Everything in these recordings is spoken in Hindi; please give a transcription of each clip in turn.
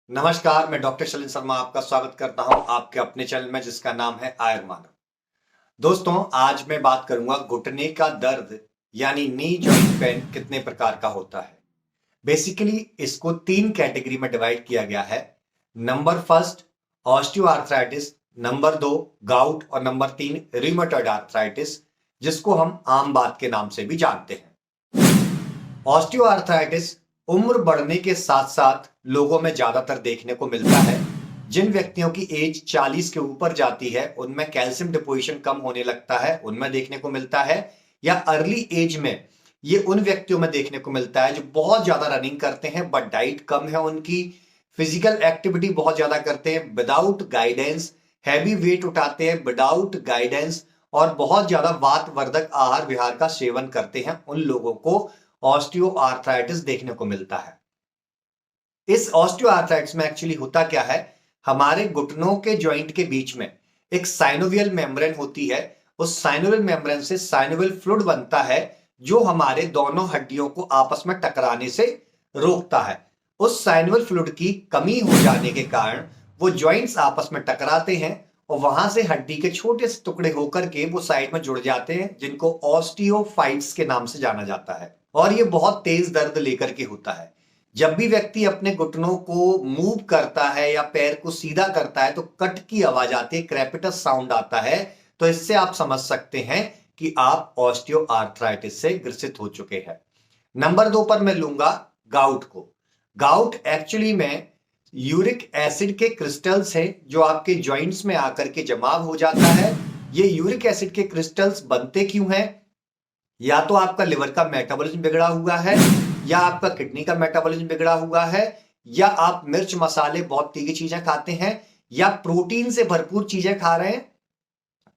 नमस्कार, मैं डॉक्टर शैलेंद्र शर्मा आपका स्वागत करता हूं आपके अपने चैनल में जिसका नाम है आयुर्मानव। दोस्तों, आज मैं बात करूंगा घुटने का दर्द यानी नी जॉइंट पेन कितने प्रकार का होता है। बेसिकली इसको तीन कैटेगरी में डिवाइड किया गया है। नंबर फर्स्ट ऑस्टियोआर्थराइटिस, नंबर दो गाउट और नंबर तीन रिमेटॉइड आर्थराइटिस, जिसको हम आम बात के नाम से भी जानते हैं। ऑस्टियोआर्थराइटिस उम्र बढ़ने के साथ साथ लोगों में ज्यादातर देखने को मिलता है। जिन व्यक्तियों की एज 40 के ऊपर जाती है उनमें कैल्शियम डिपोजिशन कम होने लगता है, उनमें देखने को मिलता है। या अर्ली एज में ये उन व्यक्तियों में देखने को मिलता है जो बहुत ज्यादा रनिंग करते हैं बट डाइट कम है उनकी, फिजिकल एक्टिविटी बहुत ज्यादा करते हैं विदाउट गाइडेंस, हैवी वेट उठाते हैं विदाउट गाइडेंस और बहुत ज्यादा वातवर्धक आहार विहार का सेवन करते हैं। उन लोगों को ऑस्टियोआर्थराइटिस देखने को मिलता है। इस ऑस्टियोआर्थराइटिस में एक्चुअली होता क्या है, हमारे घुटनों के जॉइंट के बीच में एक साइनोवियल मेम्ब्रेन होती है। उस साइनोवियल मेम्ब्रेन से साइनोवियल फ्लूइड बनता है जो हमारे दोनों हड्डियों को आपस में टकराने से रोकता है। उस साइनोवियल फ्लूइड की कमी हो जाने के कारण वो जॉइंट्स आपस में टकराते हैं और वहां से हड्डी के छोटे से टुकड़े होकर के वो साइड में जुड़ जाते हैं, जिनको ऑस्टियोफाइट्स के नाम से जाना जाता है। और ये बहुत तेज दर्द लेकर के होता है। जब भी व्यक्ति अपने घुटनों को मूव करता है या पैर को सीधा करता है तो कट की आवाज आती है, क्रैपिटस साउंड आता है। तो इससे आप समझ सकते हैं कि आप ऑस्टियोआर्थराइटिस से ग्रसित हो चुके हैं। नंबर दो पर मैं लूंगा गाउट को। गाउट एक्चुअली में यूरिक एसिड के क्रिस्टल्स है जो आपके जॉइंट्स में आकर के जमा हो जाता है। ये यूरिक एसिड के क्रिस्टल्स बनते क्यों हैं? या तो आपका लिवर का मेटाबॉलिज्म बिगड़ा हुआ है, या आपका किडनी का मेटाबॉलिज्म बिगड़ा हुआ है, या आप मिर्च मसाले बहुत तीखी चीजें खाते हैं, या प्रोटीन से भरपूर चीजें खा रहे हैं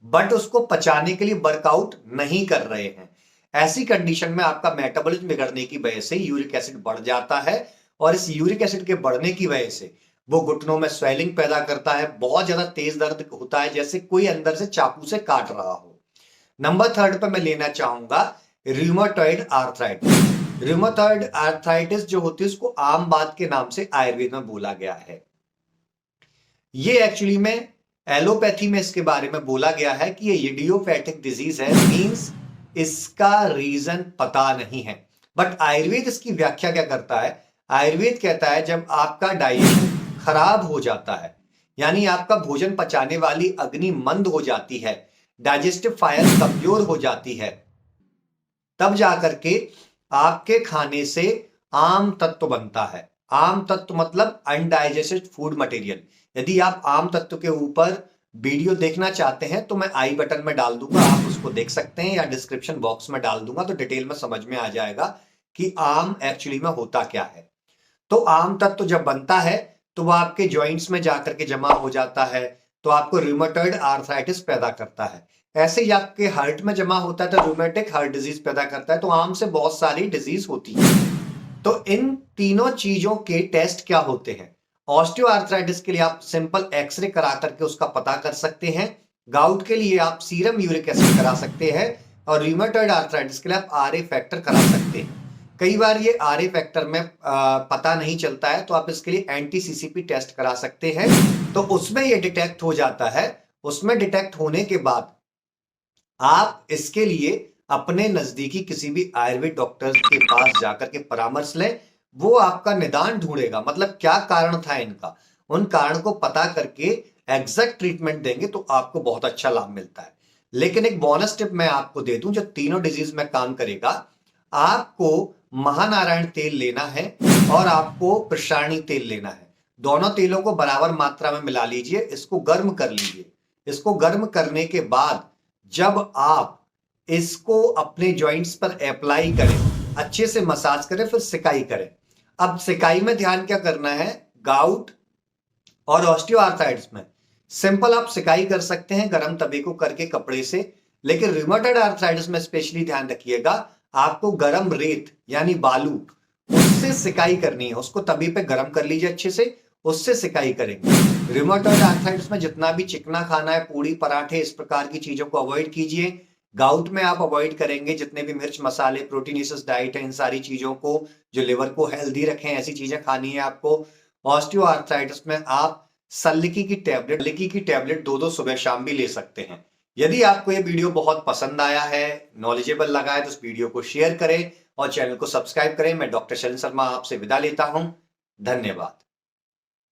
बट उसको पचाने के लिए वर्कआउट नहीं कर रहे हैं। ऐसी कंडीशन में आपका मेटाबॉलिज्म बिगड़ने की वजह से यूरिक एसिड बढ़ जाता है और इस यूरिक एसिड के बढ़ने की वजह से वो घुटनों में स्वेलिंग पैदा करता है, बहुत ज्यादा तेज दर्द होता है जैसे कोई अंदर से चाकू से काट रहा हो। नंबर थर्ड पर मैं लेना चाहूंगा रूमेटॉइड आर्थराइटिस। रूमेटॉइड आर्थराइटिस जो होती है उसको आम बात के नाम से आयुर्वेद में बोला गया है। ये एक्चुअली में एलोपैथी में इसके बारे में बोला गया है कि ये इडियोपैथिक डिजीज है, मींस इसका रीजन पता नहीं है। बट आयुर्वेद इसकी व्याख्या क्या करता है? आयुर्वेद कहता है जब आपका डाइजेशन खराब हो जाता है, यानी आपका भोजन पचाने वाली अग्नि मंद हो जाती है, डाइजेस्टिव फायर कमजोर हो जाती है, तब जाकर के आपके खाने से आम तत्व बनता है। आम तत्व मतलब अनडाइजेस्टेड फूड मटेरियल। यदि आप आम तत्व के ऊपर वीडियो देखना चाहते हैं तो मैं आई बटन में डाल दूंगा, आप उसको देख सकते हैं, या डिस्क्रिप्शन बॉक्स में डाल दूंगा तो डिटेल में समझ में आ जाएगा कि आम एक्चुअली में होता क्या है। तो आम तत्व जब बनता है तो वह आपके जॉइंट्स में जाकर के जमा हो जाता है, तो आपको रूमेटॉइड आर्थराइटिस पैदा करता है। ऐसे ही आपके हार्ट में जमा होता है तो रूमेटिक हार्ट डिजीज पैदा करता है। तो आम से बहुत सारी डिजीज होती है। तो इन तीनों चीजों के टेस्ट क्या होते हैं? ऑस्टियोआर्थराइटिस के लिए आप सिंपल एक्सरे करा करके उसका पता कर सकते हैं। गाउट के लिए आप सीरम यूरिक एसिड करा सकते हैं और रूमेटॉइड आर्थराइटिस के लिए आप आरए फैक्टर करा सकते हैं। कई बार ये आरए फैक्टर में पता नहीं चलता है तो आप इसके लिए एंटी सीसीपी टेस्ट करा सकते हैं, तो उसमें ये डिटेक्ट हो जाता है। उसमें डिटेक्ट होने के बाद आप इसके लिए अपने नजदीकी किसी भी आयुर्वेद डॉक्टर के पास जाकर के परामर्श लें। वो आपका निदान ढूंढेगा, मतलब क्या कारण था इनका, उन कारण को पता करके एग्जैक्ट ट्रीटमेंट देंगे तो आपको बहुत अच्छा लाभ मिलता है। लेकिन एक बोनस टिप मैं आपको दे दूं जो तीनों डिजीज में काम करेगा। आपको महानारायण तेल लेना है और आपको प्रसारणी तेल लेना है। दोनों तेलों को बराबर मात्रा में मिला लीजिए, इसको गर्म कर लीजिए। इसको गर्म करने के बाद जब आप इसको अपने जॉइंट्स पर अप्लाई करें, अच्छे से मसाज करें, फिर सिकाई करें। अब सिकाई में ध्यान क्या करना है? गाउट और ऑस्टियोआर्थराइटिस में सिंपल आप सिकाई कर सकते हैं गर्म तवे को करके कपड़े से, लेकिन रूमेटॉइड आर्थराइटिस में स्पेशली ध्यान रखिएगा, आपको गर्म रेत यानी बालू उससे सिकाई करनी है। उसको तवे पे गर्म कर लीजिए अच्छे से, उससे सिकाई करेंगे। रूमेटॉइड आर्थराइटिस में जितना भी चिकना खाना है, पूड़ी पराठे इस प्रकार की चीजों को अवॉइड कीजिए। गाउट में आप अवॉइड करेंगे जितने भी मिर्च मसाले, प्रोटीनेशियस डाइट है, इन सारी चीजों को जो लिवर को हेल्दी रखें, ऐसी चीजें खानी है आपको। ऑस्टियोआर्थराइटिस में आप सल्लिकी की टैबलेट 2-2 सुबह शाम भी ले सकते हैं। यदि आपको ये वीडियो बहुत पसंद आया है, नॉलेजेबल लगा है, तो इस वीडियो को शेयर करें और चैनल को सब्सक्राइब करें। मैं डॉक्टर शैलेंद्र शर्मा आपसे विदा लेता हूं। धन्यवाद।